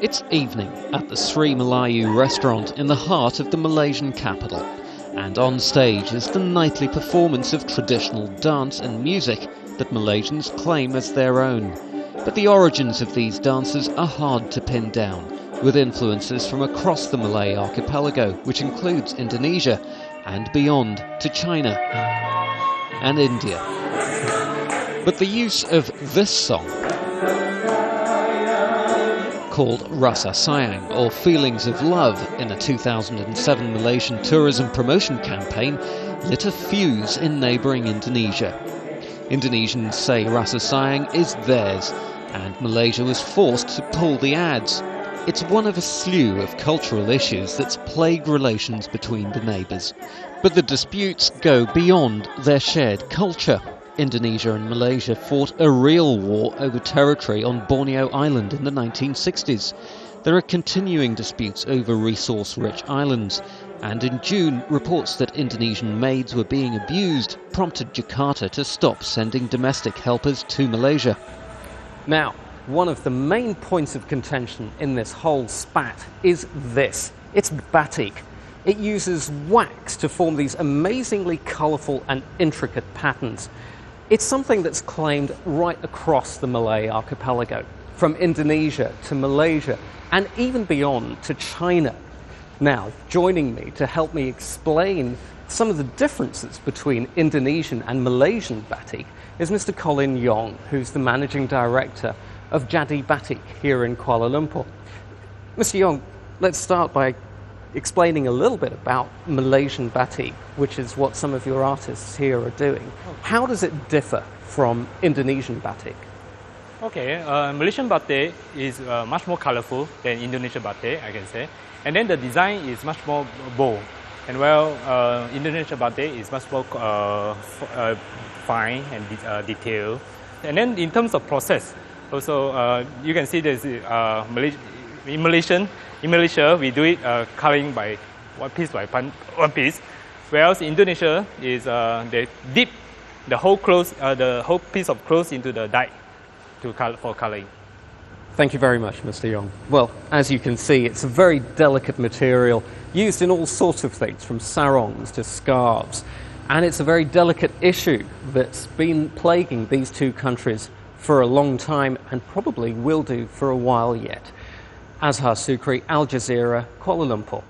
It's evening at the Sri Malayu restaurant in the heart of the Malaysian capital, and on stage is the nightly performance of traditional dance and music that Malaysians claim as their own. But the origins of these dances are hard to pin down, with influences from across the Malay archipelago, which includes Indonesia, and beyond to China and India. But the use of this song, called Rasa Sayang, or Feelings of Love, in a 2007 Malaysian tourism promotion campaign, lit a fuse in neighbouring Indonesia. Indonesians say Rasa Sayang is theirs, and Malaysia was forced to pull the ads. It's one of a slew of cultural issues that's plagued relations between the neighbours. But the disputes go beyond their shared culture. Indonesia and Malaysia fought a real war over territory on Borneo Island in the 1960s. There are continuing disputes over resource-rich islands, and in June, reports that Indonesian maids were being abused prompted Jakarta to stop sending domestic helpers to Malaysia. Now, one of the main points of contention in this whole spat is this. It's batik. It uses wax to form these amazingly colourful and intricate patterns. It's something that's claimed right across the Malay archipelago, from Indonesia to Malaysia, and even beyond to China. Now, joining me to help me explain some of the differences between Indonesian and Malaysian batik is Mr. Colin Yong, who's the Managing Director of Jadi Batik here in Kuala Lumpur. Mr. Yong, let's start by explaining a little bit about Malaysian batik, which is what some of your artists here are doing. How does it differ from Indonesian batik? Okay, Malaysian batik is much more colorful than Indonesian batik, I can say. And then the design is much more bold. And Indonesian batik is much more fine and detailed. And then in terms of process, also you can see there's in Malaysia, we do it coloring by one piece, whereas in Indonesia is they dip the whole piece of clothes into the dye for coloring. Thank you very much, Mr. Yong. Well, as you can see, it's a very delicate material used in all sorts of things, from sarongs to scarves, and it's a very delicate issue that's been plaguing these two countries for a long time and probably will do for a while yet. Azhar Sukri, Al Jazeera, Kuala Lumpur.